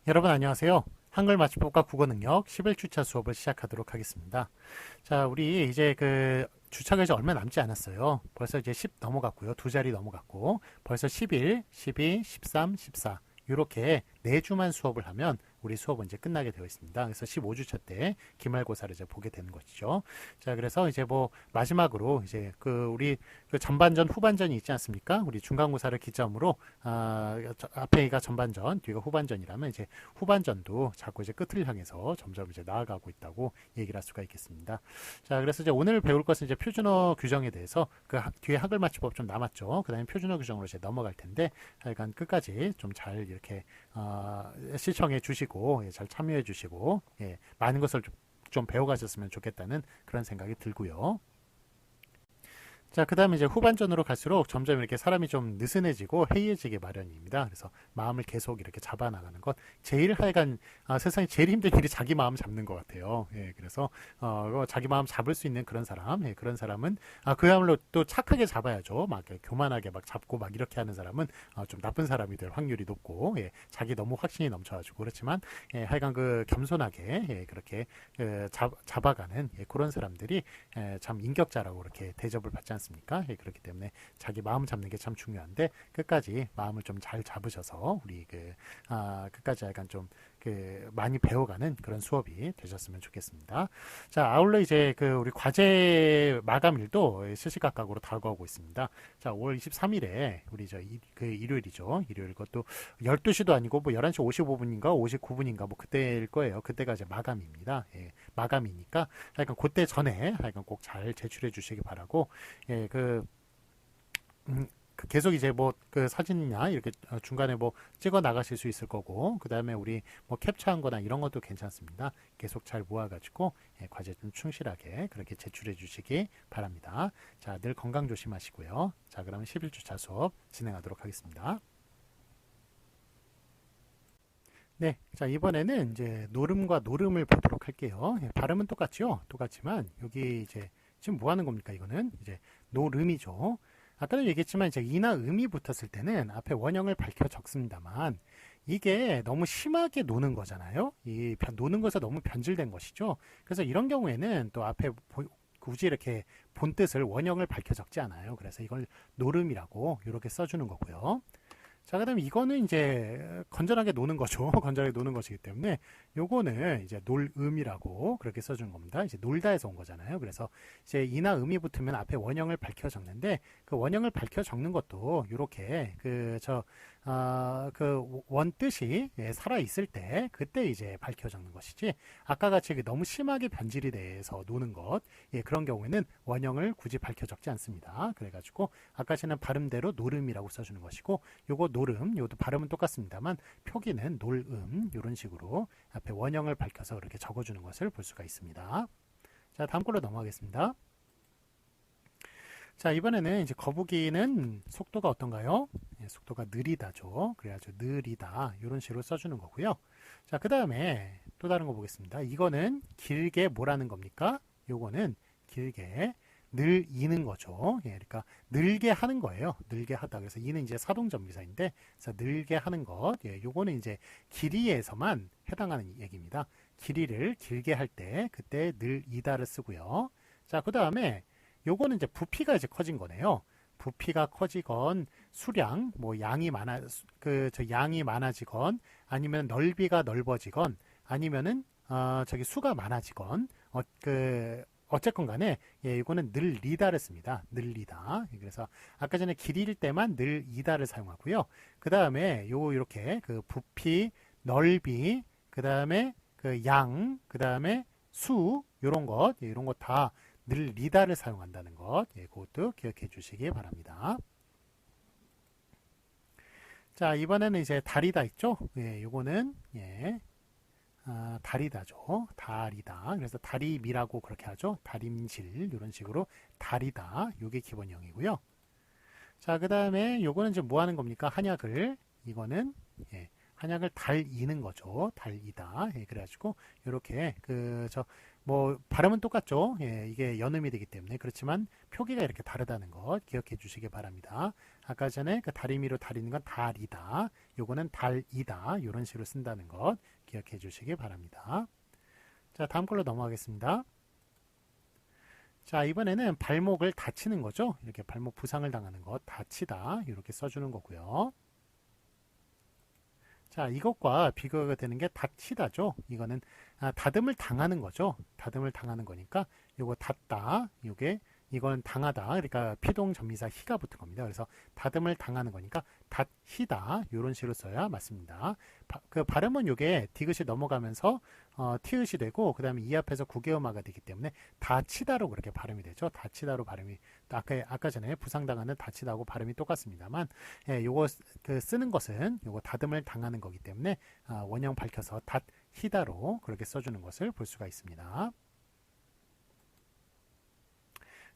여러분 안녕하세요. 한글 맞춤법과 국어 능력 11주차 수업을 시작하도록 하겠습니다. 자, 우리 이제 주차가 이제 얼마 남지 않았어요. 벌써 이제 10 넘어갔고요. 두 자리 넘어갔고 벌써 11, 12, 13, 14 이렇게 4주만 수업을 하면 우리 수업은 이제 끝나게 되어 있습니다. 그래서 15주차 때 기말고사를 이제 보게 되는 것이죠. 자, 그래서 이제 뭐 마지막으로 이제 우리 전반전, 후반전이 있지 않습니까? 우리 중간고사를 기점으로 앞에가 전반전, 뒤가 후반전이라면 이제 후반전도 자꾸 이제 끝을 향해서 점점 이제 나아가고 있다고 얘기를 할 수가 있겠습니다. 자, 그래서 이제 오늘 배울 것은 이제 표준어 규정에 대해서 뒤에 한글 맞춤법 좀 남았죠. 그다음에 표준어 규정으로 이제 넘어갈 텐데 하여간 끝까지 좀 잘 이렇게 시청해 주시고 잘 참여해 주시고 많은 것을 좀 배워가셨으면 좋겠다는 그런 생각이 들고요. 자, 그 다음에 이제 후반전으로 갈수록 점점 이렇게 사람이 좀 느슨해지고 해이해지기 마련입니다. 그래서 마음을 계속 이렇게 잡아나가는 것. 제일 하여간, 세상에 제일 힘든 일이 자기 마음 잡는 것 같아요. 그래서, 자기 마음 잡을 수 있는 그런 사람, 그런 사람은, 그야말로 또 착하게 잡아야죠. 막 교만하게 막 잡고 막 이렇게 하는 사람은, 좀 나쁜 사람이 될 확률이 높고, 자기 너무 확신이 넘쳐가지고 그렇지만, 하여간 겸손하게, 그렇게, 잡아가는, 그런 사람들이, 참 인격자라고 이렇게 대접을 받지 않습니까? 그렇기 때문에 자기 마음 잡는 게 참 중요한데 끝까지 마음을 좀 잘 잡으셔서 우리 끝까지 약간 좀 많이 배워가는 그런 수업이 되셨으면 좋겠습니다. 자, 아울러 이제 우리 과제 마감일도 시시각각으로 다가오고 있습니다. 자, 5월 23일에 우리 일요일이죠. 일요일 그것도 12시도 아니고 뭐 11시 55분인가 59분인가 뭐 그때일 거예요. 그때가 이제 마감입니다. 마감이니까 하여간 그때 전에 하여간 꼭 잘 제출해 주시기 바라고 예, 계속 이제 뭐 사진이나 이렇게 중간에 뭐 찍어 나가실 수 있을 거고 그 다음에 우리 뭐 캡처한 거나 이런 것도 괜찮습니다. 계속 잘 모아가지고 과제 좀 충실하게 그렇게 제출해 주시기 바랍니다. 자, 늘 건강 조심하시고요. 자, 그러면 11주차 수업 진행하도록 하겠습니다. 네, 자, 이번에는 이제 노름과 노름을 보도록 할게요. 발음은 똑같죠? 똑같지만 여기 이제 지금 뭐 하는 겁니까? 이거는 이제 노름이죠. 아까도 얘기했지만 이제 이나 음이 붙었을 때는 앞에 원형을 밝혀 적습니다만 이게 너무 심하게 노는 거잖아요. 노는 것에 너무 변질된 것이죠. 그래서 이런 경우에는 또 앞에 굳이 이렇게 본뜻을 원형을 밝혀 적지 않아요. 그래서 이걸 노름이라고 이렇게 써주는 거고요. 자, 그다음에 이거는 이제 건전하게 노는 거죠. 건전하게 노는 것이기 때문에 요거는 이제 놀음이라고 그렇게 써준 겁니다. 이제 놀다에서 온 거잖아요. 그래서 이제 이나 음이 붙으면 앞에 원형을 밝혀 적는데 그 원형을 밝혀 적는 것도 요렇게 원뜻이 살아 있을 때 그때 이제 밝혀 적는 것이지 아까 같이 너무 심하게 변질이 돼서 노는 것 그런 경우에는 원형을 굳이 밝혀 적지 않습니다. 그래가지고 아까처럼 발음대로 노름이라고 써주는 것이고 요거 노름, 요것도 발음은 똑같습니다만 표기는 놀음 이런 식으로 앞에 원형을 밝혀서 이렇게 적어주는 것을 볼 수가 있습니다. 자, 다음 걸로 넘어가겠습니다. 자, 이번에는 이제 거북이는 속도가 어떤가요? 속도가 느리다죠. 그래가지고 느리다 이런 식으로 써주는 거고요. 자, 그 다음에 또 다른 거 보겠습니다. 이거는 길게 뭐라는 겁니까? 요거는 길게 늘이는 거죠. 그러니까 늘게 하는 거예요. 늘게 하다. 그래서 이는 이제 사동전미사인데, 그래서 늘게 하는 것. 요거는 이제 길이에서만 해당하는 얘기입니다. 길이를 길게 할 때 그때 늘이다를 쓰고요. 자, 그 다음에 요거는 이제 부피가 이제 커진 거네요. 부피가 커지건 수량, 뭐 양이 양이 많아지건 아니면 넓이가 넓어지건 아니면은 수가 많아지건 어쨌건 간에 이거는 늘리다를 씁니다. 늘리다. 그래서 아까 전에 길이일 때만 늘이다를 사용하고요. 그 다음에 이렇게 부피, 넓이, 그 다음에 양, 그 다음에 수 이런 것 다 늘리다를 사용한다는 것 그것도 기억해 주시기 바랍니다. 자, 이번에는 이제 다리다 있죠? 요거는 다리다죠. 다리다. 그래서 다리미라고 그렇게 하죠. 다림질 이런 식으로 다리다. 요게 기본형이고요. 자, 그 다음에 요거는 이제 뭐 하는 겁니까? 한약을 이거는 한약을 달이는 거죠. 달이다. 그래가지고 이렇게 뭐 발음은 똑같죠. 예, 이게 연음이 되기 때문에. 그렇지만 표기가 이렇게 다르다는 것 기억해 주시기 바랍니다. 아까 전에 그 다리미로 다리는 건 달이다. 요거는 달이다. 이런 식으로 쓴다는 것 기억해 주시기 바랍니다. 자, 다음 걸로 넘어가겠습니다. 자, 이번에는 발목을 다치는 거죠. 이렇게 발목 부상을 당하는 것, 다치다. 이렇게 써주는 거고요. 자, 이것과 비교가 되는 게 다치다죠. 이거는 다듬을 당하는 거죠. 다듬을 당하는 거니까 요거 닫다, 요게 이건 당하다. 그러니까 피동전미사 히가 붙은 겁니다. 그래서 다듬을 당하는 거니까 닫히다 이런 식으로 써야 맞습니다. 그 발음은 요게 디귿이 넘어가면서 티읕이 되고 그 다음에 이 앞에서 구개음화가 되기 때문에 다치다로 그렇게 발음이 되죠. 다치다로 발음이 아까 전에 부상당하는 다치다하고 발음이 똑같습니다만 예, 요거 그 쓰는 것은 요거 다듬을 당하는 거기 때문에 원형 밝혀서 닫히다로 그렇게 써주는 것을 볼 수가 있습니다.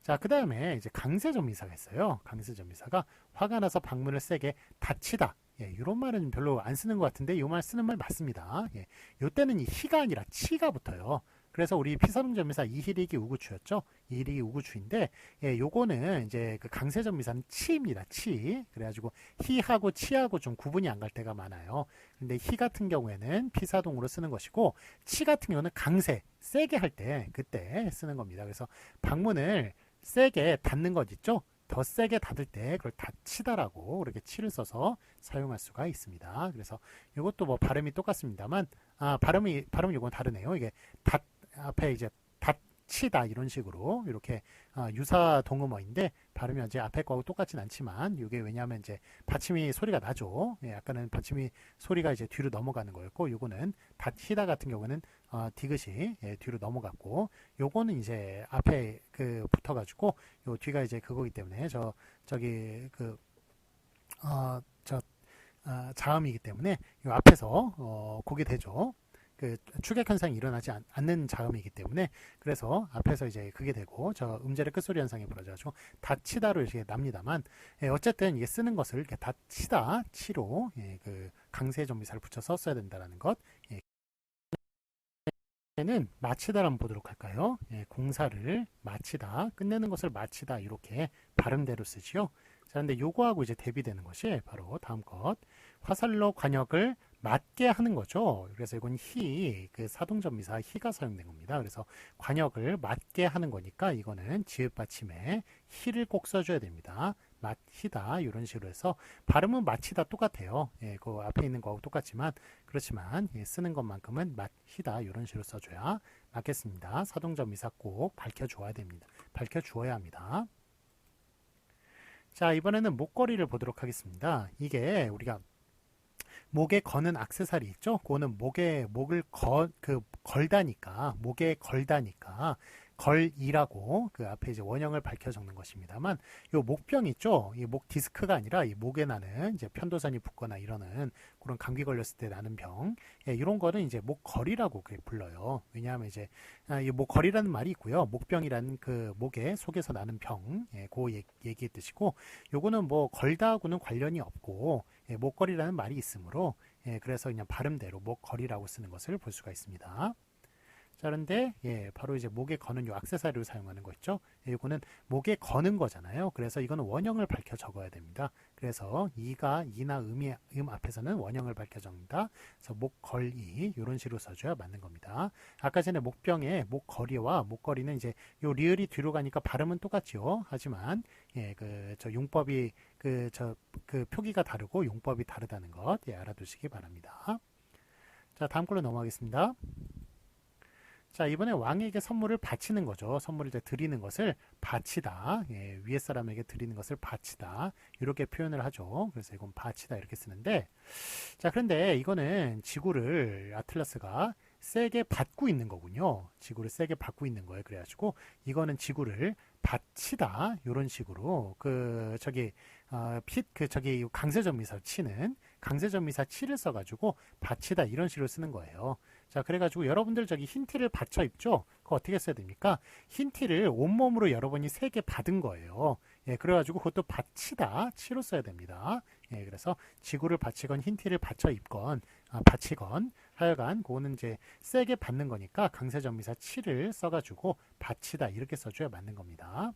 자, 그 다음에 이제 강세전미사가 있어요. 강세전미사가 화가 나서 방문을 세게 닫히다. 예, 이런 말은 별로 안 쓰는 것 같은데 이 말 쓰는 말 맞습니다. 예, 요때는 이 히가 아니라 치가 붙어요. 그래서 우리 피사동전미사 이희리기 우구추였죠. 이희리기 우구추인데 예, 요거는 이제 그 강세전미사는 치입니다. 치. 그래가지고 히하고 치하고 좀 구분이 안 갈 때가 많아요. 근데 히 같은 경우에는 피사동으로 쓰는 것이고 치 같은 경우는 강세 세게 할 때 그때 쓰는 겁니다. 그래서 방문을 세게 닫는 것 있죠? 더 세게 닫을 때 그걸 닫히다라고 그렇게 치를 써서 사용할 수가 있습니다. 그래서 이것도 뭐 발음이 똑같습니다만 발음이 이건 다르네요. 이게 닫 앞에 이제 닫히다 이런 식으로 이렇게 유사 동음어인데 발음이 이제 앞에 거하고 똑같진 않지만 이게 왜냐하면 이제 받침이 소리가 나죠. 예, 아까는 받침이 소리가 이제 뒤로 넘어가는 거였고 요거는 닫히다 같은 경우는 디귿이 예, 뒤로 넘어갔고 요거는 이제 앞에 그 붙어가지고 요 뒤가 이제 그거기 때문에 저기 그 자음이기 때문에 요 앞에서 그게 되죠. 그 추격 현상이 일어나지 않는 자음이기 때문에 그래서 앞에서 이제 그게 되고 저 음절의 끝소리 현상이 벌어져가지고 닫히다로 이렇게 납니다만 예, 어쨌든 이게 쓰는 것을 이렇게 닫히다 치로 예, 그 강세 전미사를 붙여서 써야 된다는 것. 예. 는 마치다를 한번 보도록 할까요? 예, 공사를 마치다, 끝내는 것을 마치다 이렇게 발음대로 쓰지요. 자, 근데 요거하고 이제 대비되는 것이 바로 다음 것. 화살로 관역을 맞게 하는 거죠. 그래서 이건 그 사동전미사 히가 사용된 겁니다. 그래서 관역을 맞게 하는 거니까 이거는 지읒 받침에 히를 꼭 써줘야 됩니다. 맞히다 이런 식으로 해서 발음은 마치다 똑같아요. 예, 그 앞에 있는 거하고 똑같지만 그렇지만 예, 쓰는 것만큼은 맞히다 이런 식으로 써줘야 맞겠습니다. 사동전미사 꼭 밝혀줘야 됩니다. 밝혀주어야 합니다. 자, 이번에는 목걸이를 보도록 하겠습니다. 이게 우리가 목에 거는 액세서리 있죠? 그거는 목을 걸다니까, 목에 걸다니까, 걸이라고 그 앞에 이제 원형을 밝혀 적는 것입니다만, 요 목병 있죠? 이 목 디스크가 아니라 이 목에 나는 이제 편도선이 붓거나 이러는 그런 감기 걸렸을 때 나는 병, 예, 이런 거는 이제 목걸이라고 불러요. 왜냐하면 이제 이 목걸이라는 말이 있고요. 목병이라는 그 목에 속에서 나는 병, 예, 그 얘기의 뜻이고, 요거는 뭐 걸다하고는 관련이 없고, 예, 목걸이라는 말이 있으므로 예, 그래서 그냥 발음대로 목걸이라고 쓰는 것을 볼 수가 있습니다. 자, 그런데 예, 바로 이제 목에 거는 요 액세서리를 사용하는 거 있죠. 예, 이거는 목에 거는 거잖아요. 그래서 이거는 원형을 밝혀 적어야 됩니다. 그래서 이나 음 앞에서는 원형을 밝혀 적는다. 그래서 목걸이 이런 식으로 써줘야 맞는 겁니다. 아까 전에 목병의 목걸이와 목걸이는 이제 요 리을이 뒤로 가니까 발음은 똑같죠. 하지만 예, 저 용법이 그 표기가 다르고 용법이 다르다는 것 예, 알아두시기 바랍니다. 자, 다음 걸로 넘어가겠습니다. 자, 이번에 왕에게 선물을 바치는 거죠. 선물을 이제 드리는 것을 바치다. 예, 위에 사람에게 드리는 것을 바치다. 이렇게 표현을 하죠. 그래서 이건 바치다 이렇게 쓰는데, 자, 그런데 이거는 지구를 아틀라스가 세게 받고 있는 거군요. 지구를 세게 받고 있는 거예요. 그래가지고 이거는 지구를 바치다 이런 식으로 저기 강세전미사 치는 강세전미사 치를 써가지고 바치다 이런 식으로 쓰는 거예요. 자, 그래가지고 여러분들 저기 흰 티를 받쳐 입죠? 그거 어떻게 써야 됩니까? 흰 티를 온몸으로 여러분이 세게 받은 거예요. 예, 그래가지고 그것도 바치다 치로 써야 됩니다. 예, 그래서 지구를 받치건 흰 티를 받쳐 입건 받치건 하여간 그거는 이제 세게 받는 거니까 강세전미사 치를 써가지고 받치다 이렇게 써줘야 맞는 겁니다.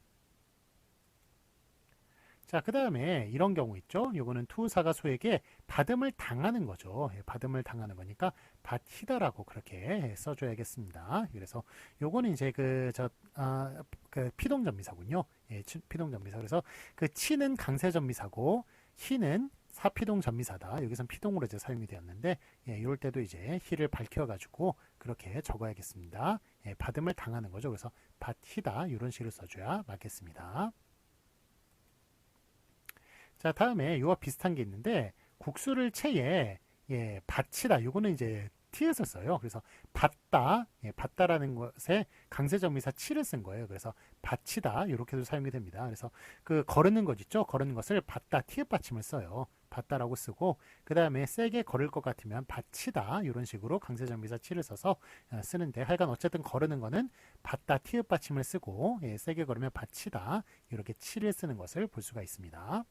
자, 그 다음에 이런 경우 있죠. 요거는 투사가 소에게 받음을 당하는 거죠. 예, 받음을 당하는 거니까 받히다라고 그렇게 써줘야겠습니다. 그래서 요거는 이제 그 피동전미사군요. 예, 피동전미사. 그래서 그 치는 강세전미사고 희는 사피동전미사다. 여기선 피동으로 이제 사용이 되었는데, 예, 이럴 때도 이제 희를 밝혀가지고 그렇게 적어야겠습니다. 예, 받음을 당하는 거죠. 그래서 받히다 이런 식으로 써줘야 맞겠습니다. 자, 다음에 이와 비슷한 게 있는데 국수를 체에 예, 받치다. 요거는 이제 t에서 써요. 그래서 받다, 예, 받다라는 것에 강세정미사 치를 쓴 거예요. 그래서 받치다 이렇게도 사용이 됩니다. 그래서 그 거르는 것 있죠. 거르는 것을 받다 티읕 받침을 써요. 받다라고 쓰고 그 다음에 세게 걸을 것 같으면 받치다 이런 식으로 강세정미사 치를 써서 쓰는데 하여간 어쨌든 거르는 거는 받다 티읕 받침을 쓰고 예, 세게 걸으면 받치다 이렇게 치를 쓰는 것을 볼 수가 있습니다.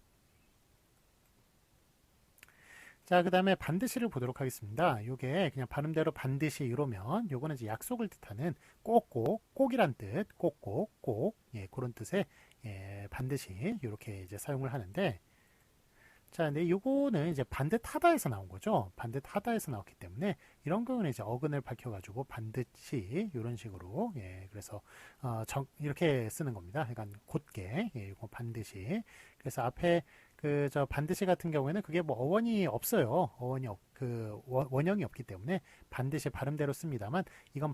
자, 그 다음에 반드시를 보도록 하겠습니다. 요게 그냥 발음대로 반드시 이러면 요거는 이제 약속을 뜻하는 꼭꼭, 꼭이란 뜻, 꼭꼭, 꼭, 예, 그런 뜻의 예, 반드시 이렇게 이제 사용을 하는데 자, 근데 요거는 이제 반듯하다에서 나온 거죠. 반듯하다에서 나왔기 때문에 이런 경우는 이제 어근을 밝혀가지고 반드시 이런 식으로 예, 그래서 이렇게 쓰는 겁니다. 그러니까 곧게 예, 이거 반드시 그래서 앞에 그 저 반드시 같은 경우에는 그게 뭐 어원이 없어요. 어원이 원형이 없기 때문에 반드시 발음대로 씁니다만 이건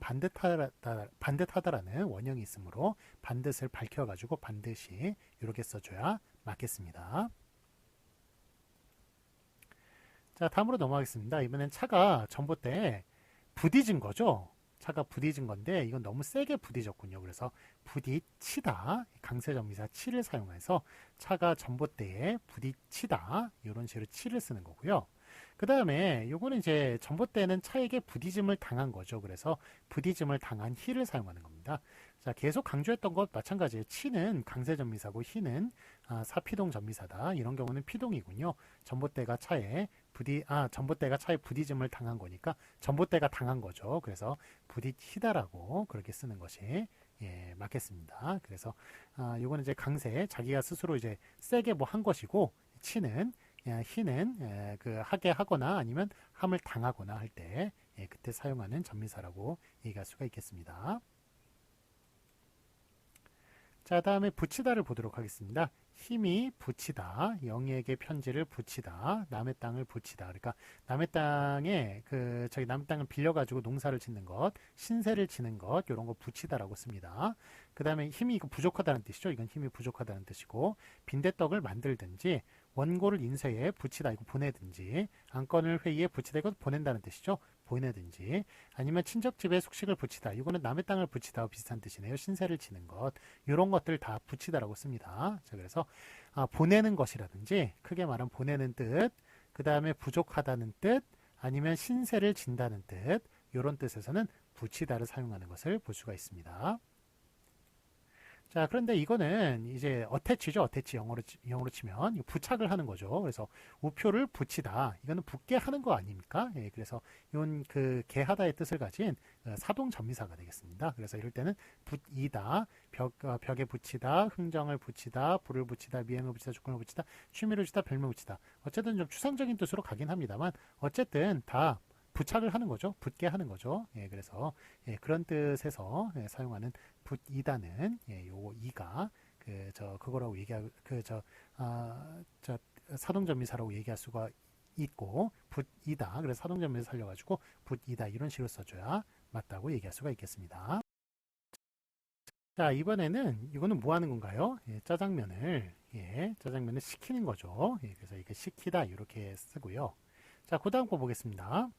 반듯하다라는 원형이 있으므로 반듯을 밝혀가지고 반드시 이렇게 써줘야 맞겠습니다. 자, 다음으로 넘어가겠습니다. 이번엔 차가 전봇대에 부딪은 거죠. 차가 부딪은 건데 이건 너무 세게 부딪었군요. 그래서 부딪히다 강세전미사 치를 사용해서 차가 전봇대에 부딪히다 이런 식으로 치를 쓰는 거고요. 그 다음에 요거는 이제 전봇대는 차에게 부딪음을 당한 거죠. 그래서 부딪음을 당한 희를 사용하는 겁니다. 자, 계속 강조했던 것 마찬가지예요. 치는 강세전미사고 희는 사피동 전미사다. 이런 경우는 피동이군요. 전봇대가 차에 부딪음을 당한 거니까 전봇대가 당한 거죠. 그래서 부딪히다라고 그렇게 쓰는 것이 예, 맞겠습니다. 그래서 요거는 이제 강세 자기가 스스로 이제 세게 뭐 한 것이고 치는 희는 그 하게 하거나 아니면 함을 당하거나 할 때 그때 사용하는 전미사라고 얘기할 수가 있겠습니다. 자, 다음에 붙이다를 보도록 하겠습니다. 힘이 붙이다, 영희에게 편지를 붙이다, 남의 땅을 붙이다. 그러니까 남의 땅에 저기 남의 땅을 빌려가지고 농사를 짓는 것, 신세를 지는 것, 이런 거 붙이다라고 씁니다. 그 다음에 힘이 이거 부족하다는 뜻이죠. 이건 힘이 부족하다는 뜻이고 빈대떡을 만들든지 원고를 인쇄에 붙이다 이거 보내든지 안건을 회의에 붙이다 이거 보낸다는 뜻이죠. 보내든지 아니면 친척집에 숙식을 붙이다 이거는 남의 땅을 붙이다와 비슷한 뜻이네요. 신세를 지는 것 이런 것들 다 붙이다라고 씁니다. 자, 그래서 보내는 것이라든지 크게 말하면 보내는 뜻, 그 다음에 부족하다는 뜻, 아니면 신세를 진다는 뜻 이런 뜻에서는 붙이다를 사용하는 것을 볼 수가 있습니다. 자, 그런데 이거는 이제 어태치죠. 어태치 영어로 치면 부착을 하는 거죠. 그래서 우표를 붙이다. 이거는 붙게 하는 거 아닙니까? 예, 그래서 이건 그 개하다의 뜻을 가진 사동 전미사가 되겠습니다. 그래서 이럴 때는 붙이다, 벽에 붙이다, 흥정을 붙이다, 불을 붙이다, 미행을 붙이다, 주권을 붙이다, 취미를 주다, 별명 붙이다. 어쨌든 좀 추상적인 뜻으로 가긴 합니다만 어쨌든 다 부착을 하는 거죠. 붙게 하는 거죠. 예, 그래서 예, 그런 뜻에서 예, 사용하는 붙이다는 예, 요 이가 그거라고 얘기하 저 사동전미사라고 얘기할 수가 있고 붙이다 그래서 사동전미사 살려가지고 붙이다 이런 식으로 써줘야 맞다고 얘기할 수가 있겠습니다. 자, 이번에는 이거는 뭐 하는 건가요? 예, 짜장면을 식히는 거죠. 예, 그래서 이게 식히다 이렇게 쓰고요. 자, 그 다음 거 보겠습니다.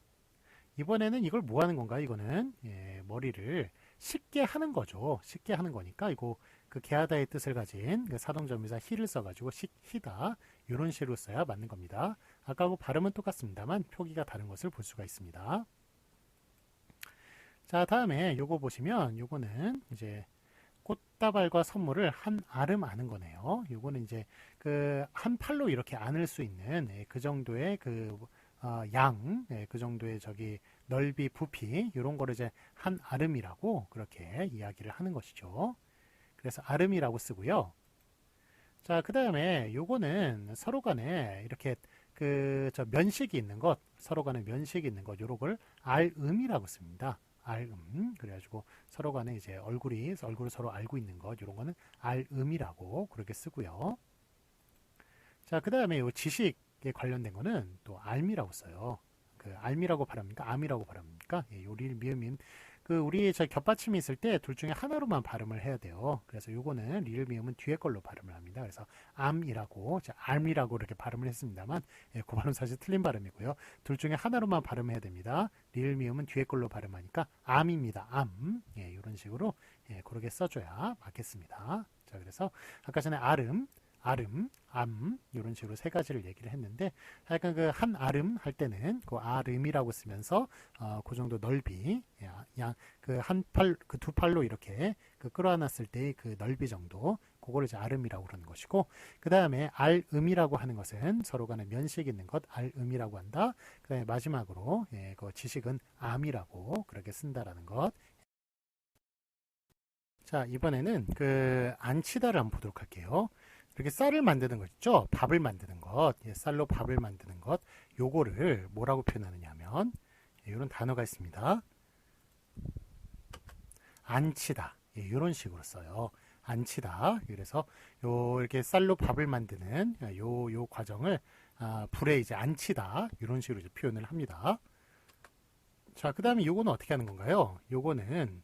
이번에는 이걸 뭐 하는 건가? 이거는 예, 머리를 쉽게 하는 거죠. 쉽게 하는 거니까 이거 그 개하다의 뜻을 가진 그 사동점에서 히를 써가지고 식히다 이런 식으로 써야 맞는 겁니다. 아까하고 발음은 똑같습니다만 표기가 다른 것을 볼 수가 있습니다. 자, 다음에 요거 보시면 요거는 이제 꽃다발과 선물을 한 아름 아는 거네요. 요거는 이제 그 한 팔로 이렇게 안을 수 있는 그 정도의 그 양, 그 정도의 저기 넓이, 부피 이런 거를 이제 한 아름이라고 그렇게 이야기를 하는 것이죠. 그래서 아름이라고 쓰고요. 자, 그 다음에 요거는 서로 간에 이렇게 그 저 면식이 있는 것, 서로 간에 면식이 있는 것, 요런 걸 알음이라고 씁니다. 알음. 그래가지고 서로 간에 이제 얼굴을 서로 알고 있는 것, 요런 거는 알음이라고 그렇게 쓰고요. 자, 그 다음에 요 지식에 관련된 거는 또 알미라고 써요. 그 알미라고 발음합니까? 암이라고 발음합니까? 예, 요리를 미음인 그 우리 저 겹받침이 있을 때 둘 중에 하나로만 발음을 해야 돼요. 그래서 요거는 리을 미음은 뒤에 걸로 발음을 합니다. 그래서 암이라고, 암이라고 이렇게 발음을 했습니다만, 예, 그 발음 사실 틀린 발음이고요. 둘 중에 하나로만 발음해야 됩니다. 리을 미음은 뒤에 걸로 발음하니까 암입니다. 암. 예, 이런 식으로 예, 그렇게 써줘야 맞겠습니다. 자, 그래서 아까 전에 아름, 암 이런 식으로 세 가지를 얘기를 했는데 약간 그 한 아름 할 때는 그 아름이라고 쓰면서 그 정도 넓이 그 한 팔 그 두 팔로 이렇게 그 끌어안았을 때 그 넓이 정도 그거를 이제 아름이라고 그러는 것이고 그 다음에 알음이라고 하는 것은 서로 간에 면식 있는 것 알음이라고 한다. 그 다음에 마지막으로 예, 그 지식은 암이라고 그렇게 쓴다라는 것. 자, 이번에는 그 안치다를 한번 보도록 할게요. 이렇게 쌀을 만드는 거 있죠? 밥을 만드는 것, 예, 쌀로 밥을 만드는 것, 요거를 뭐라고 표현하느냐 하면 예, 이런 단어가 있습니다. 안치다. 예, 이런 식으로 써요. 안치다. 그래서 이렇게 쌀로 밥을 만드는 요 과정을 불에 이제 안치다. 이런 식으로 이제 표현을 합니다. 자, 그 다음에 요거는 어떻게 하는 건가요? 요거는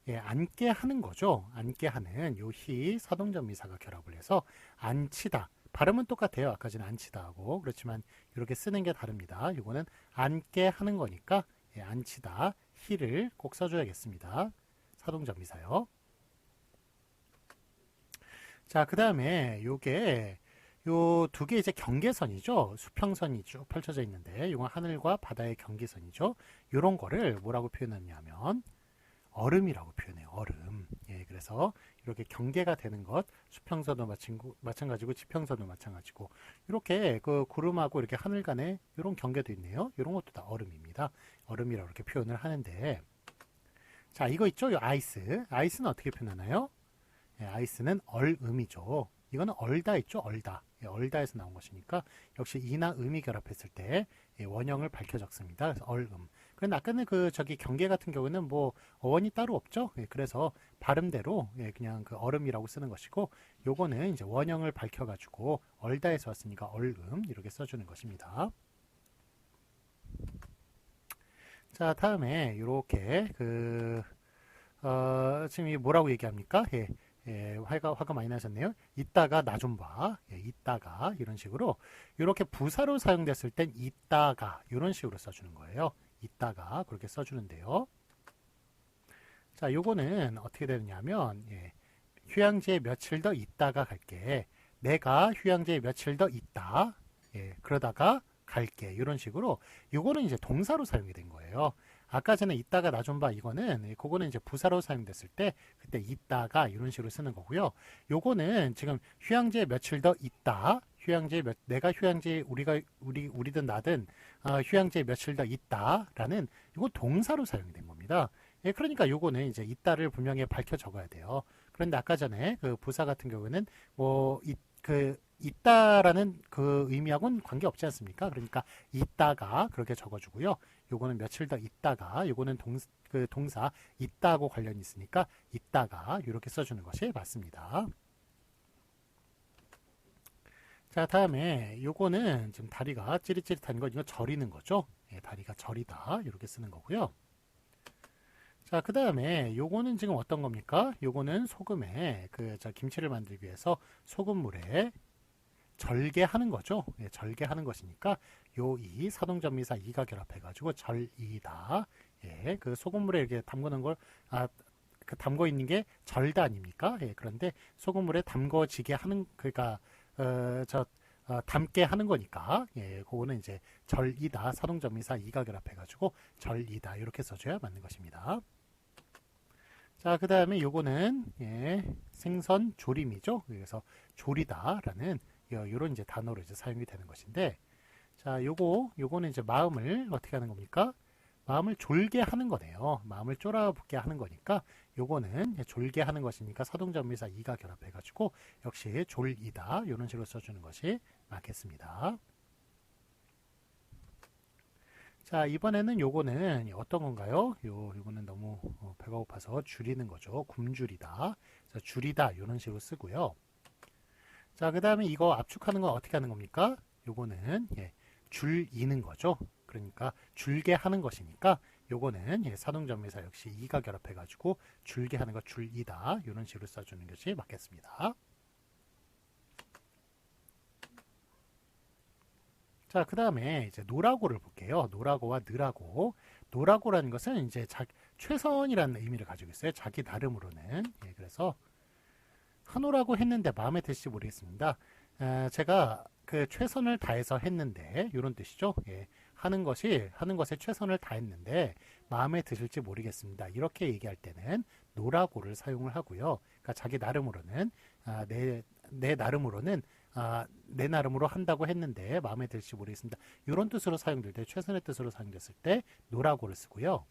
예, 앉게 하는 거죠. 앉게 하는 요히 사동전미사가 결합을 해서 앉히다. 발음은 똑같아요. 아까 전에 앉히다 하고 그렇지만 이렇게 쓰는 게 다릅니다. 이거는 앉게 하는 거니까 예, 앉히다 히를 꼭 써줘야겠습니다. 사동전미사요. 자, 그 다음에 요게 요 두 개 이제 경계선이죠. 수평선이 쭉 펼쳐져 있는데 이건 하늘과 바다의 경계선이죠. 요런 거를 뭐라고 표현하냐면 얼음이라고 표현해요. 얼음. 예, 그래서 이렇게 경계가 되는 것, 수평선도 마찬가지고 지평선도 마찬가지고 이렇게 그 구름하고 이렇게 하늘 간에 이런 경계도 있네요. 이런 것도 다 얼음입니다. 얼음이라고 이렇게 표현을 하는데 자, 이거 있죠? 이 아이스. 아이스는 어떻게 표현하나요? 예, 아이스는 얼음이죠. 이거는 얼다 있죠? 얼다. 예, 얼다에서 나온 것이니까 역시 이나 음이 결합했을 때 예, 원형을 밝혀 적습니다. 그래서 얼음. 그런데 아까는 그 저기 경계 같은 경우는 뭐 어원이 따로 없죠. 예, 그래서 발음대로 예, 그냥 그 얼음이라고 쓰는 것이고 요거는 이제 원형을 밝혀 가지고 얼다에서 왔으니까 얼음 이렇게 써주는 것입니다. 자, 다음에 이렇게 지금 이 뭐라고 얘기합니까? 예, 예, 화가 많이 나셨네요. 이따가 나 좀 봐. 예, 이따가 이런 식으로 이렇게 부사로 사용됐을 땐 이따가 이런 식으로 써주는 거예요. 이따가 그렇게 써주는데요. 자, 요거는 어떻게 되느냐면 예, 휴양지에 며칠 더 있다가 갈게. 내가 휴양지에 며칠 더 있다. 예, 그러다가 갈게. 이런 식으로 요거는 이제 동사로 사용이 된 거예요. 아까 전에 있다가 나 좀 봐. 이거는 그거는 이제 부사로 사용됐을 때 그때 있다가 이런 식으로 쓰는 거고요. 요거는 지금 휴양지에 며칠 더 있다. 내가 휴양지에 우리든 나든 휴양지에 며칠 더 있다라는 이거 동사로 사용이 된 겁니다. 예, 그러니까 요거는 이제 있다를 분명히 밝혀 적어야 돼요. 그런데 아까 전에 그 부사 같은 경우는 뭐 있다라는 그 의미하고는 관계없지 않습니까? 그러니까 있다가 그렇게 적어주고요. 요거는 며칠 더 있다가 요거는 그 동사 있다고 관련이 있으니까 있다가 이렇게 써주는 것이 맞습니다. 자, 다음에 요거는 지금 다리가 찌릿찌릿한 거 이거 절이는 거죠. 예, 다리가 절이다 이렇게 쓰는 거고요. 자, 그 다음에 요거는 지금 어떤 겁니까? 요거는 소금에 저 김치를 만들기 위해서 소금물에 절개하는 거죠. 예, 절개하는 것이니까 요 이 사동전미사 이가 결합해가지고 절이다. 예, 그 소금물에 이렇게 담그는 걸 그 담궈 있는 게 절다 아닙니까? 예, 그런데 소금물에 담궈지게 하는 그러니까 담게 하는 거니까 예, 그거는 이제 절이다. 사동전미사 이가 결합해가지고 절이다 이렇게 써줘야 맞는 것입니다. 자, 그 다음에 요거는 예, 생선 조림이죠. 그래서 조리다라는 요런 이제 단어로 이제 사용이 되는 것인데, 자, 요거는 이제 마음을 어떻게 하는 겁니까? 마음을 졸게 하는 거네요. 마음을 쫄아붙게 하는 거니까 요거는 졸게 하는 것이니까 사동전미사 이가 결합해가지고 역시 졸이다 이런 식으로 써주는 것이 맞겠습니다. 자, 이번에는 요거는 어떤 건가요? 요거는 너무 배가 고파서 줄이는 거죠. 굶주리다. 그래서 줄이다 이런 식으로 쓰고요. 자, 그 다음에 이거 압축하는 건 어떻게 하는 겁니까? 요거는 줄이는 거죠. 그러니까 줄게 하는 것이니까 요거는 사동전미사 역시 이가 결합해가지고 줄게 하는 거 줄이다 이런 식으로 써주는 것이 맞겠습니다. 자, 그 다음에 이제 노라고를 볼게요. 노라고와 느라고. 노라고라는 것은 이제 최선이라는 의미를 가지고 있어요. 자기 나름으로는. 그래서 하노라고 했는데 마음에 드실지 모르겠습니다. 제가 그 최선을 다해서 했는데 이런 뜻이죠. 하는 것에 최선을 다했는데 마음에 드실지 모르겠습니다. 이렇게 얘기할 때는 노라고를 사용을 하고요. 그러니까 자기 나름으로는 내 나름으로는 내 나름으로 한다고 했는데 마음에 들지 모르겠습니다. 이런 뜻으로 사용될 때 최선의 뜻으로 사용됐을 때 노라고를 쓰고요.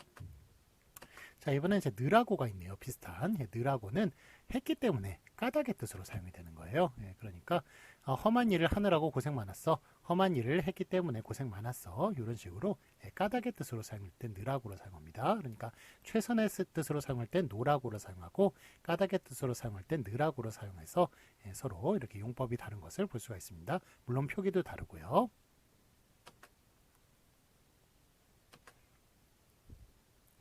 자, 이번엔 이제 느라고가 있네요. 비슷한 느라고는 했기 때문에 까닭의 뜻으로 사용이 되는 거예요. 그러니까 험한 일을 하느라고 고생 많았어. 험한 일을 했기 때문에 고생 많았어. 이런 식으로 까닭의 뜻으로 사용할 때 느라고로 사용합니다. 그러니까 최선의 뜻으로 사용할 땐 노라고로 사용하고 까닭의 뜻으로 사용할 땐 느라고로 사용해서 서로 이렇게 용법이 다른 것을 볼 수가 있습니다. 물론 표기도 다르고요.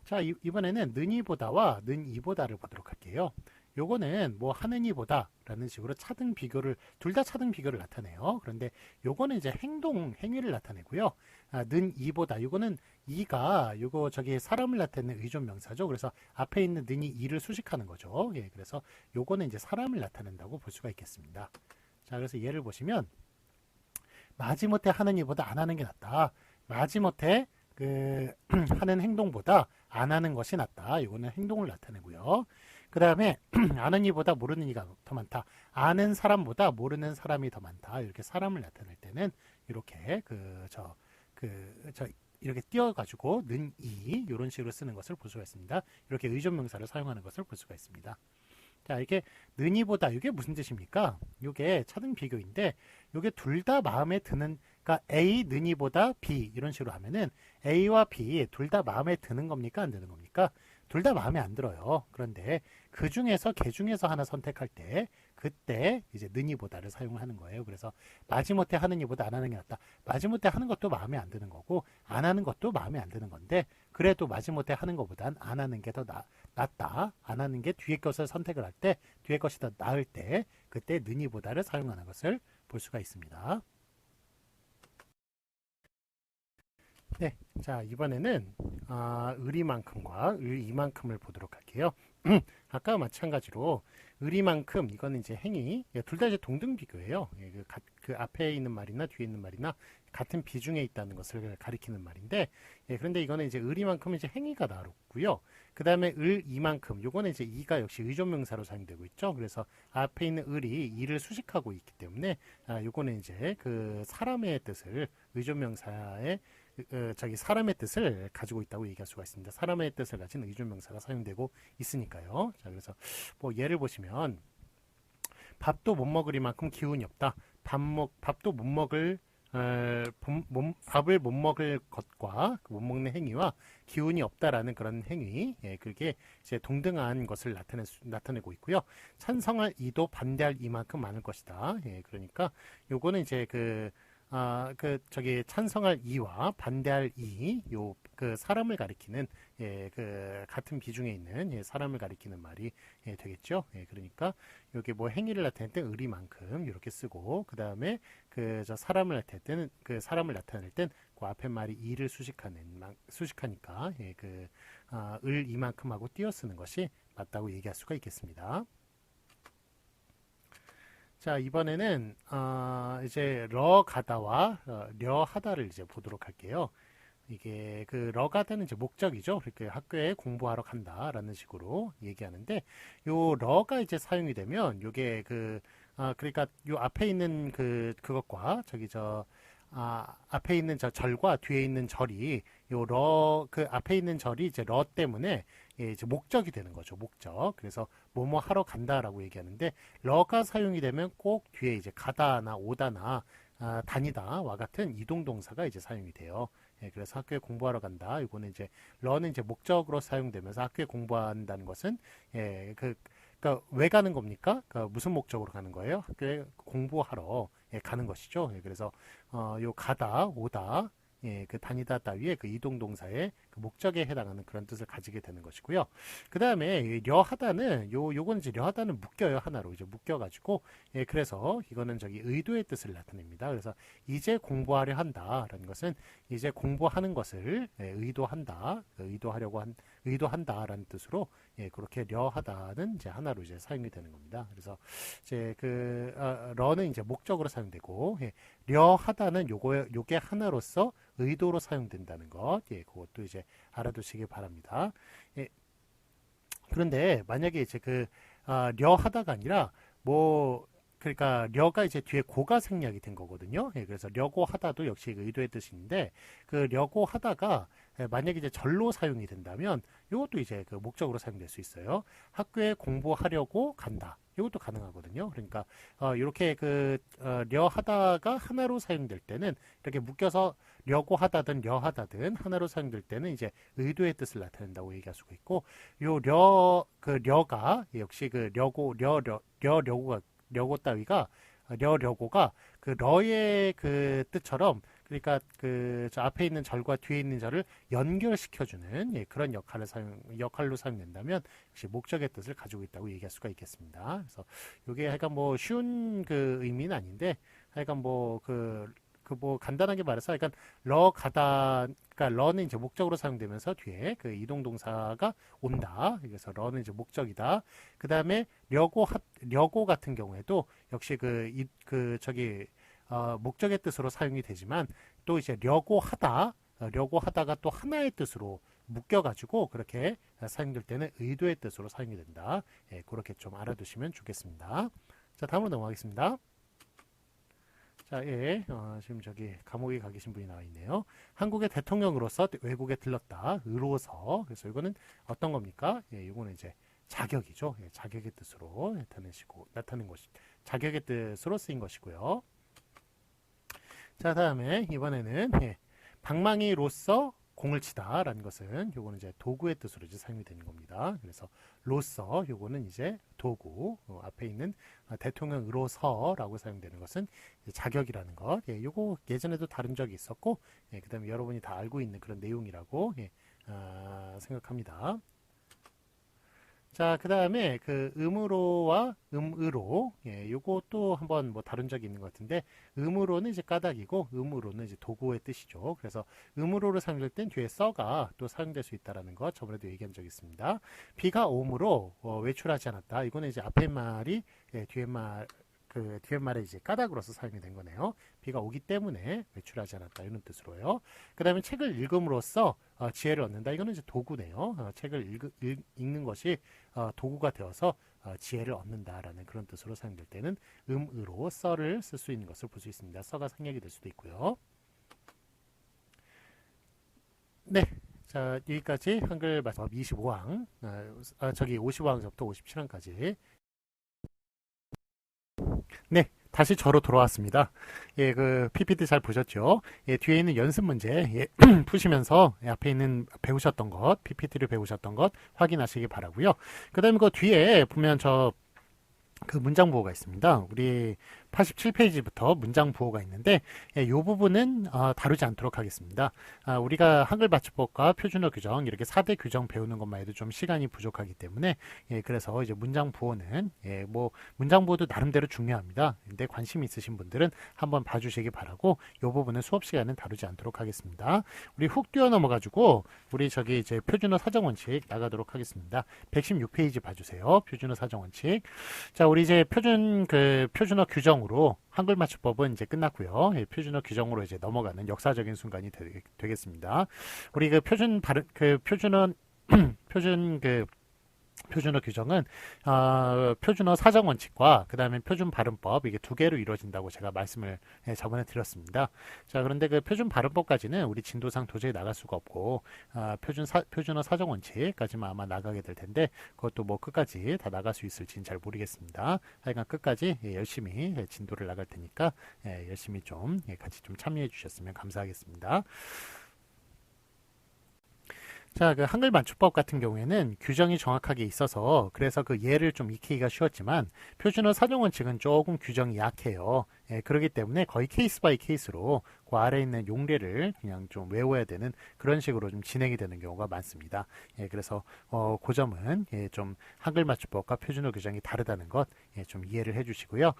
자, 이번에는 는이보다와 는이보다를 보도록 할게요. 요거는 뭐 하느니보다 라는 식으로 차등 비교를 둘 다 차등 비교를 나타내요. 그런데 요거는 이제 행위를 나타내고요. 는이보다 요거는 이가 요거 저기 사람을 나타내는 의존 명사죠. 그래서 앞에 있는 는이 이를 수식하는 거죠. 그래서 요거는 이제 사람을 나타낸다고 볼 수가 있겠습니다. 자, 그래서 예를 보시면 마지못해 하는 이보다 안 하는 게 낫다. 마지못해 하는 행동보다 안 하는 것이 낫다. 이거는 행동을 나타내고요. 그 다음에 아는 이보다 모르는 이가 더 많다. 아는 사람보다 모르는 사람이 더 많다. 이렇게 사람을 나타낼 때는 이렇게 이렇게 띄어가지고 는 이 이런 식으로 쓰는 것을 볼 수가 있습니다. 이렇게 의존명사를 사용하는 것을 볼 수가 있습니다. 자, 이게 는이보다 이게 무슨 뜻입니까? 이게 차등 비교인데 이게 둘 다 마음에 드는 그러니까 A 는이보다 B 이런 식으로 하면은 A와 B 둘 다 마음에 드는 겁니까? 안 드는 겁니까? 둘 다 마음에 안 들어요. 그런데 그 중에서 개 중에서 하나 선택할 때 그때 이제 는이보다를 사용하는 거예요. 그래서 마지못해 하는 이보다 안 하는 게 낫다. 마지못해 하는 것도 마음에 안 드는 거고 안 하는 것도 마음에 안 드는 건데 그래도 마지못해 하는 것보단 안 하는 게 더 낫다. 안 하는 게 뒤에 것을 선택을 할 때 뒤에 것이 더 나을 때 그때 는이보다를 사용하는 것을 볼 수가 있습니다. 네, 자 이번에는 의리만큼과 의이만큼을 보도록 할게요. 아까와 마찬가지로 의리만큼 이거는 이제 행위 둘 다 이제 동등 비교예요. 그 앞에 있는 말이나 뒤에 있는 말이나 같은 비중에 있다는 것을 가리키는 말인데 그런데 이거는 이제 의리만큼 이제 행위가 나왔고요. 그 다음에 의이만큼 요거는 이제 이가 역시 의존명사로 사용되고 있죠. 그래서 앞에 있는 을이 이를 수식하고 있기 때문에 요거는 이제 그 사람의 뜻을 의존명사의 사람의 뜻을 가지고 있다고 얘기할 수가 있습니다. 사람의 뜻을 가진 의존명사가 사용되고 있으니까요. 자, 그래서 뭐 예를 보시면 밥도 못 먹으리만큼 기운이 없다. 밥도 못 먹을 밥을 못 먹을 것과 못 먹는 행위와 기운이 없다라는 그런 행위, 그게 이제 동등한 것을 나타내고 있고요. 찬성할 이도 반대할 이만큼 많을 것이다. 그러니까 요거는 이제 찬성할 이와 반대할 이, 그 사람을 가리키는, 그 같은 비중에 있는 사람을 가리키는 말이 되겠죠. 그러니까 여기 뭐 행위를 나타낼 때 의리만큼 이렇게 쓰고, 그 다음에 사람을 나타낼 때는 사람을 나타낼 땐 그 앞에 말이 이를 수식하니까 을 이만큼 하고 띄어 쓰는 것이 맞다고 얘기할 수가 있겠습니다. 자, 이번에는 이제 러 가다와 려 하다를 이제 보도록 할게요. 이게 러 가다는 이제 목적이죠. 이렇게 학교에 공부하러 간다라는 식으로 얘기하는데 요 러가 이제 사용이 되면 요게 그러니까 요 앞에 있는 그것과 앞에 있는 저 절과 뒤에 있는 절이 그 앞에 있는 절이 이제 러 때문에 이제 목적이 되는 거죠. 목적. 그래서 뭐뭐 하러 간다라고 얘기하는데 러가 사용이 되면 꼭 뒤에 이제 가다나 오다나 다니다와 같은 이동 동사가 이제 사용이 돼요. 그래서 학교에 공부하러 간다. 이거는 이제 러는 이제 목적으로 사용되면서 학교에 공부한다는 것은 그러니까 왜 가는 겁니까? 그러니까 무슨 목적으로 가는 거예요? 학교에 공부하러 가는 것이죠. 그래서 요 가다, 오다, 그 다니다 따위의 그 이동 동사의 그 목적에 해당하는 그런 뜻을 가지게 되는 것이고요. 그 다음에 려하다는 요건 이제 려하다는 묶여요. 하나로 이제 묶여가지고 그래서 이거는 저기 의도의 뜻을 나타냅니다. 그래서 이제 공부하려 한다라는 것은 이제 공부하는 것을 의도한다, 의도한다라는 뜻으로 그렇게 려하다는 이제 하나로 이제 사용이 되는 겁니다. 그래서 이제 러는 이제 목적으로 사용되고 려하다는 요게 하나로서 의도로 사용된다는 것, 그것도 이제 알아두시기 바랍니다. 그런데 만약에 이제 려하다가 아니라 그러니까 려가 이제 뒤에 고가 생략이 된 거거든요. 그래서 려고 하다도 역시 의도의 뜻인데 그 려고 하다가 만약에 이제 절로 사용이 된다면 이것도 이제 그 목적으로 사용될 수 있어요. 학교에 공부하려고 간다. 이것도 가능하거든요. 그러니까 이렇게 려하다가 하나로 사용될 때는 이렇게 묶여서 려고 하다든 려하다든 하나로 사용될 때는 이제 의도의 뜻을 나타낸다고 얘기할 수가 있고 요 려가 역시 려고 따위가 려려고가 러의 그 뜻처럼 그러니까 저 앞에 있는 절과 뒤에 있는 절을 연결시켜주는 그런 역할로 사용된다면 역시 목적의 뜻을 가지고 있다고 얘기할 수가 있겠습니다. 그래서 이게 하여간 뭐 쉬운 의미는 아닌데 하여간 간단하게 말해서 약간 그러니까 러는 이제 목적으로 사용되면서 뒤에 그 이동 동사가 온다. 그래서 러는 이제 목적이다. 그 다음에 려고 같은 경우에도 역시 목적의 뜻으로 사용이 되지만 또 이제 려고 하다가 또 하나의 뜻으로 묶여가지고 그렇게 사용될 때는 의도의 뜻으로 사용이 된다. 그렇게 좀 알아두시면 좋겠습니다. 자, 다음으로 넘어가겠습니다. 자, 지금 저기 감옥에 가 계신 분이 나와 있네요. 한국의 대통령으로서 외국에 들렀다. 의로서. 그래서 이거는 어떤 겁니까? 이거는 이제 자격이죠. 자격의 뜻으로 자격의 뜻으로 쓰인 것이고요. 자, 다음에 이번에는 방망이로서 공을 치다 라는 것은 요거는 이제 도구의 뜻으로 이제 사용이 되는 겁니다. 그래서 로서 요거는 이제 도구, 앞에 있는 대통령으로서라고 사용되는 것은 자격이라는 것. 요거 예전에도 다룬 적이 있었고 그 다음에 여러분이 다 알고 있는 그런 내용이라고 생각합니다. 자, 그 다음에 음으로와 음으로, 요것도 한번 뭐 다룬 적이 있는 것 같은데, 음으로는 이제 까닭이고, 음으로는 이제 도구의 뜻이죠. 그래서 음으로를 사용할 땐 뒤에 써가 또 사용될 수 있다는 것, 저번에도 얘기한 적이 있습니다. 비가 오므로 외출하지 않았다. 이거는 이제 앞에 말이 뒤에 말에 이제 까닭으로서 사용이 된 거네요. 비가 오기 때문에 외출하지 않았다. 이런 뜻으로요. 그 다음에 책을 읽음으로써 지혜를 얻는다. 이거는 이제 도구네요. 책을 읽는 것이 도구가 되어서 지혜를 얻는다라는 그런 뜻으로 사용될 때는 음으로 써를 쓸 수 있는 것을 볼 수 있습니다. 써가 생략이 될 수도 있고요. 네. 자, 여기까지 한글 마법 25항, 55항부터 57항까지. 네, 다시 저로 돌아왔습니다. PPT 잘 보셨죠? 뒤에 있는 연습 문제, 푸시면서 앞에 있는 배우셨던 것, PPT를 배우셨던 것 확인하시기 바라고요. 그 다음에 뒤에 보면 문장 부호가 있습니다. 우리 87페이지부터 문장 부호가 있는데 이 부분은 다루지 않도록 하겠습니다. 우리가 한글 맞춤법과 표준어 규정 이렇게 4대 규정 배우는 것만 해도 좀 시간이 부족하기 때문에 그래서 이제 문장 부호는 문장 부호도 나름대로 중요합니다. 근데 관심 있으신 분들은 한번 봐주시기 바라고 이 부분은 수업 시간은 다루지 않도록 하겠습니다. 우리 훅 뛰어 넘어가지고 우리 이제 표준어 사정 원칙 나가도록 하겠습니다. 116페이지 봐주세요. 표준어 사정 원칙. 자, 우리 이제 표준어 규정으로 한글 맞춤법은 이제 끝났고요. 표준어 규정으로 이제 넘어가는 역사적인 순간이 되겠습니다. 우리 표준 표준어 규정은 표준어 사정 원칙과 그 다음에 표준 발음법 이게 두 개로 이루어진다고 제가 말씀을 저번에 드렸습니다. 자, 그런데 그 표준 발음법까지는 우리 진도상 도저히 나갈 수가 없고 표준어 사정 원칙까지만 아마 나가게 될 텐데 그것도 뭐 끝까지 다 나갈 수 있을지는 잘 모르겠습니다. 하여간 끝까지 열심히 진도를 나갈 테니까 열심히 좀 같이 좀 참여해 주셨으면 감사하겠습니다. 자, 그 한글 맞춤법 같은 경우에는 규정이 정확하게 있어서 그래서 그 예를 좀 익히기가 쉬웠지만 표준어 사정 원칙은 조금 규정이 약해요. 그렇기 때문에 거의 케이스 바이 케이스로 그 아래에 있는 용례를 그냥 좀 외워야 되는 그런 식으로 좀 진행이 되는 경우가 많습니다. 그래서 그 점은 좀 한글 맞춤법과 표준어 규정이 다르다는 것 좀 이해를 해주시고요.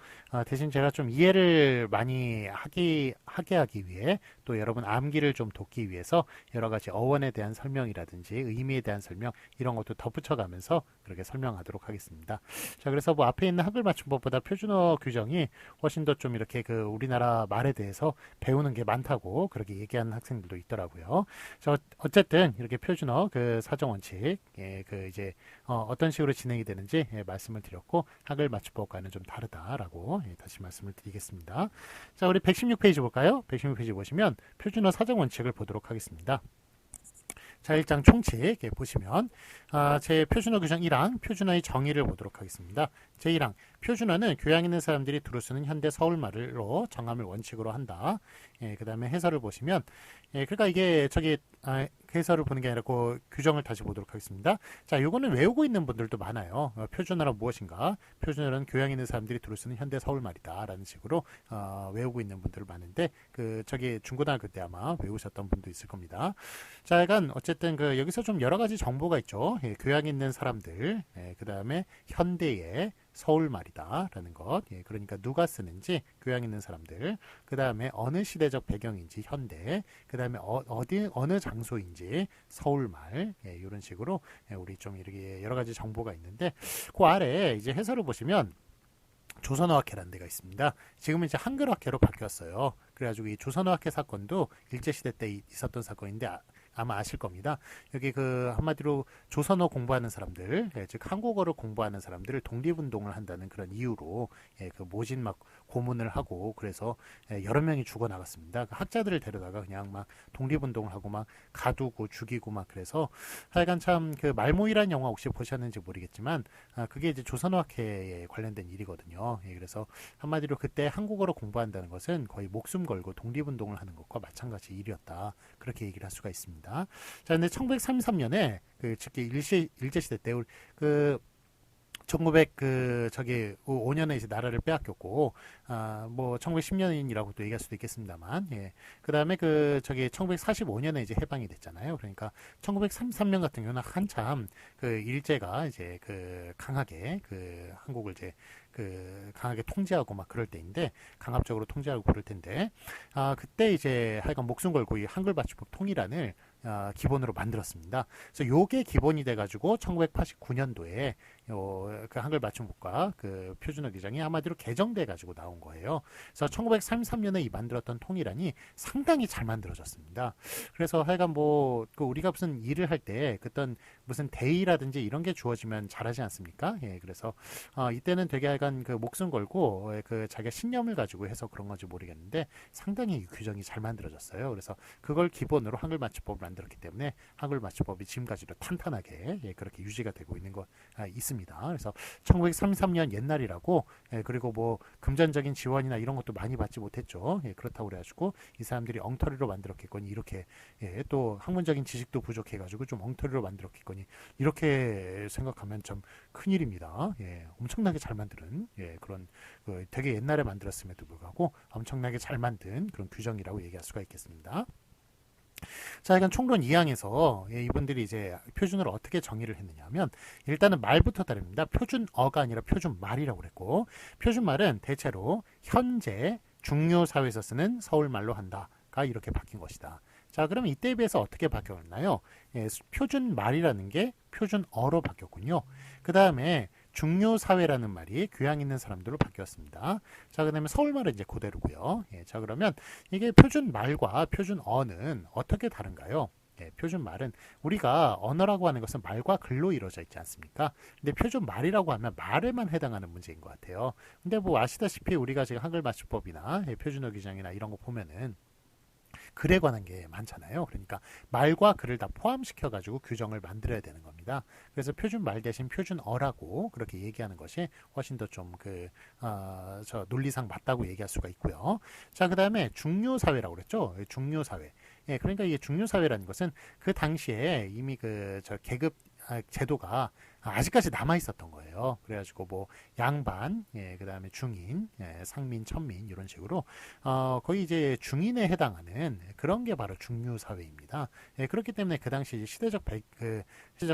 대신 제가 좀 이해를 많이 하게 하기 위해 또 여러분 암기를 좀 돕기 위해서 여러 가지 어원에 대한 설명이라든지 의미에 대한 설명 이런 것도 덧붙여가면서 그렇게 설명하도록 하겠습니다. 자, 그래서 뭐 앞에 있는 한글 맞춤법보다 표준어 규정이 훨씬 더 좀 이렇게 그 우리나라 말에 대해서 배우는 게 많다고 그렇게 얘기하는 학생들도 있더라고요. 자, 어쨌든 이렇게 표준어 그 사정 원칙 그 이제 어떤 식으로 진행이 되는지 말씀을 드렸고 한글 맞춤법과는 좀 다르다라고 다시 말씀을 드리겠습니다. 자, 우리 116페이지 볼까요? 116페이지 보시면 표준어 사정 원칙을 보도록 하겠습니다. 자, 1장 총칙 보시면 제 표준어 규정 1항 표준어의 정의를 보도록 하겠습니다. 제1항 표준어는 교양 있는 사람들이 두루 쓰는 현대 서울말로 정함을 원칙으로 한다. 그 다음에 해설을 보시면 그러니까 이게 해설을 보는 게 아니라 그 규정을 다시 보도록 하겠습니다. 자, 요거는 외우고 있는 분들도 많아요. 표준어란 무엇인가? 표준어는 교양 있는 사람들이 두루 쓰는 현대 서울말이다 라는 식으로 외우고 있는 분들 많은데 중고등학교 때 아마 외우셨던 분도 있을 겁니다. 자, 약간 어쨌든 여기서 좀 여러 가지 정보가 있죠. 교양 있는 사람들, 그 다음에 현대의 서울말이다라는 것. 그러니까 누가 쓰는지 교양 있는 사람들. 그 다음에 어느 시대적 배경인지 현대. 그 다음에 어느 장소인지 서울말. 이런 식으로 우리 좀 이렇게 여러 가지 정보가 있는데 그 아래 이제 해설을 보시면 조선어학회라는 데가 있습니다. 지금은 이제 한글학회로 바뀌었어요. 그래가지고 이 조선어학회 사건도 일제시대 때 있었던 사건인데 아마 아실 겁니다. 여기 한마디로 조선어 공부하는 사람들, 즉 한국어를 공부하는 사람들을 독립운동을 한다는 그런 이유로 그 모진 막 고문을 하고 그래서 여러 명이 죽어나갔습니다. 그 학자들을 데려다가 그냥 막 독립운동을 하고 막 가두고 죽이고 막 그래서 하여간 참 그 말모이라는 영화 혹시 보셨는지 모르겠지만 그게 이제 조선어학회에 관련된 일이거든요. 그래서 한마디로 그때 한국어를 공부한다는 것은 거의 목숨 걸고 독립운동을 하는 것과 마찬가지 일이었다. 그렇게 얘기를 할 수가 있습니다. 자, 근데 1933년에 특히 일제시대 때 1905년에 이제 나라를 빼앗겼고, 뭐 1910년이라고 또 얘기할 수도 있겠습니다만, 그 다음에 1945년에 이제 해방이 됐잖아요. 그러니까 1933년 같은 경우는 한참 일제가 이제 강하게 한국을 이제 강하게 통제하고 막 그럴 때인데, 강압적으로 통제하고 그럴 텐데, 그때 이제 하여간 목숨 걸고 이 한글 맞춤법 통일안을 기본으로 만들었습니다. 그래서 요게 기본이 돼가지고 1989년도에 그 한글 맞춤법과 그 표준어 규정이 한마디로 개정돼 가지고 나온 거예요. 그래서 1933년에 이 만들었던 통일안이 상당히 잘 만들어졌습니다. 그래서 하여간 뭐 우리가 무슨 일을 할 때 그떤 무슨 대의라든지 이런 게 주어지면 잘하지 않습니까? 그래서 이때는 되게 하여간 목숨 걸고 자기가 신념을 가지고 해서 그런 건지 모르겠는데 상당히 규정이 잘 만들어졌어요. 그래서 그걸 기본으로 한글 맞춤법을 만들었기 때문에 한글 맞춤법이 지금까지도 탄탄하게 그렇게 유지가 되고 있는 거 있습니다. 그래서 1933년 옛날이라고 그리고 뭐 금전적인 지원이나 이런 것도 많이 받지 못했죠. 그렇다고 그래가지고 이 사람들이 엉터리로 만들었겠거니 이렇게 또 학문적인 지식도 부족해가지고 좀 엉터리로 만들었겠거니 이렇게 생각하면 참 큰일입니다. 엄청나게 잘 만드는 그런 되게 옛날에 만들었음에도 불구하고 엄청나게 잘 만든 그런 규정이라고 얘기할 수가 있겠습니다. 자, 이건 총론 2항에서 이분들이 이제 표준어를 어떻게 정의를 했느냐 하면 일단은 말부터 다릅니다. 표준어가 아니라 표준말이라고 그랬고 표준말은 대체로 현재 중요 사회에서 쓰는 서울말로 한다가 이렇게 바뀐 것이다. 자, 그러면 이때에 비해서 어떻게 바뀌었나요? 표준말이라는 게 표준어로 바뀌었군요. 그 다음에 중요사회라는 말이 교양 있는 사람들로 바뀌었습니다. 자, 그 다음에 서울말은 이제 그대로고요. 자, 그러면 이게 표준말과 표준어는 어떻게 다른가요? 표준 말은 우리가 언어라고 하는 것은 말과 글로 이루어져 있지 않습니까? 근데 표준 말이라고 하면 말에만 해당하는 문제인 것 같아요. 근데 뭐 아시다시피 우리가 지금 한글 맞춤법이나 표준어 규정이나 이런 거 보면은 글에 관한 게 많잖아요. 그러니까 말과 글을 다 포함시켜 가지고 규정을 만들어야 되는 겁니다. 그래서 표준 말 대신 표준어라고 그렇게 얘기하는 것이 훨씬 더 좀 저 논리상 맞다고 얘기할 수가 있고요. 자, 그다음에 중요 사회라고 그랬죠. 중요 사회. 예, 그러니까 이게 중요 사회라는 것은 그 당시에 이미 그 저 계급 제도가 아직까지 남아 있었던 거예요. 그래가지고 뭐 양반, 예, 그다음에 중인, 예, 상민, 천민 이런 식으로 거의 이제 중인에 해당하는 그런 게 바로 중류 사회입니다. 예, 그렇기 때문에 그 당시 시대적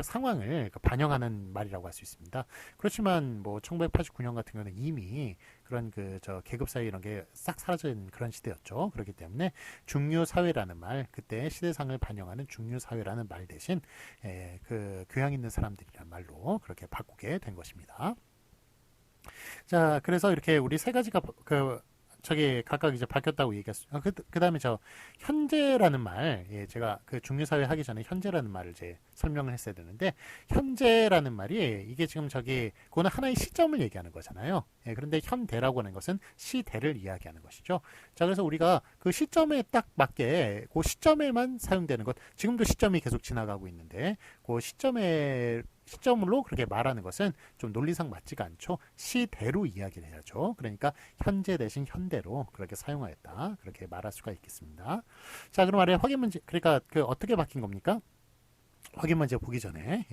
상황을 반영하는 말이라고 할 수 있습니다. 그렇지만 뭐 1989년 같은 경우는 이미 그런 저 계급 사회 이런 게 싹 사라진 그런 시대였죠. 그렇기 때문에 중류 사회라는 말, 그때 시대상을 반영하는 중류 사회라는 말 대신 그 교양 있는 사람들이란 말로 그렇게 바꾸게 된 것입니다. 자, 그래서 이렇게 우리 세 가지가 저기 각각 이제 바뀌었다고 얘기했어요. 그다음에 저 현재라는 말, 예, 제가 그 중류사회 하기 전에 현재라는 말을 이제 설명을 했어야 되는데 현재라는 말이 이게 지금 그거는 하나의 시점을 얘기하는 거잖아요. 예, 그런데 현대라고 하는 것은 시대를 이야기하는 것이죠. 자, 그래서 우리가 그 시점에 딱 맞게 그 시점에만 사용되는 것, 지금도 시점이 계속 지나가고 있는데 그 시점으로 그렇게 말하는 것은 좀 논리상 맞지가 않죠. 시대로 이야기를 해야죠. 그러니까 현재 대신 현대로 그렇게 사용하였다. 그렇게 말할 수가 있겠습니다. 자, 그럼 아래 확인 문제, 그러니까 어떻게 바뀐 겁니까? 확인 문제 보기 전에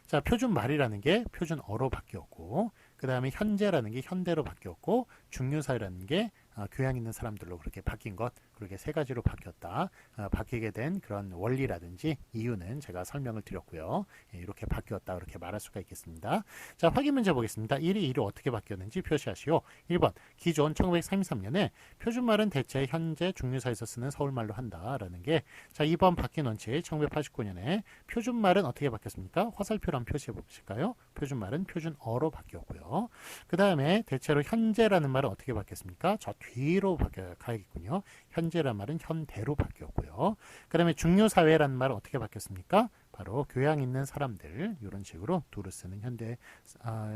자, 표준 말이라는 게 표준어로 바뀌었고 그 다음에 현재라는 게 현대로 바뀌었고 중류사회라는 게 교양 있는 사람들로 그렇게 바뀐 것, 그렇게 세 가지로 바뀌었다. 바뀌게 된 그런 원리라든지 이유는 제가 설명을 드렸고요. 예, 이렇게 바뀌었다 그렇게 말할 수가 있겠습니다. 자, 확인 문제 보겠습니다. 1이 2로 어떻게 바뀌었는지 표시하시오. 1번 기존 1933년에 표준말은 대체 현재 중류사에서 쓰는 서울말로 한다라는 게, 자, 2번 바뀐 원칙 1989년에 표준말은 어떻게 바뀌었습니까? 화살표로 한번 표시해 보실까요? 표준말은 표준어로 바뀌었고요. 그 다음에 대체로 현재라는 말은 어떻게 바뀌었습니까? 저 뒤로 가야겠군요. 현재란 말은 현대로 바뀌었고요. 그 다음에 중요사회라는 말은 어떻게 바뀌었습니까? 바로 교양 있는 사람들, 이런 식으로 두루 쓰는 현대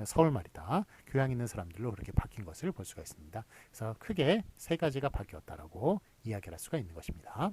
서울말이다. 교양 있는 사람들로 그렇게 바뀐 것을 볼 수가 있습니다. 그래서 크게 세 가지가 바뀌었다라고 이야기할 수가 있는 것입니다.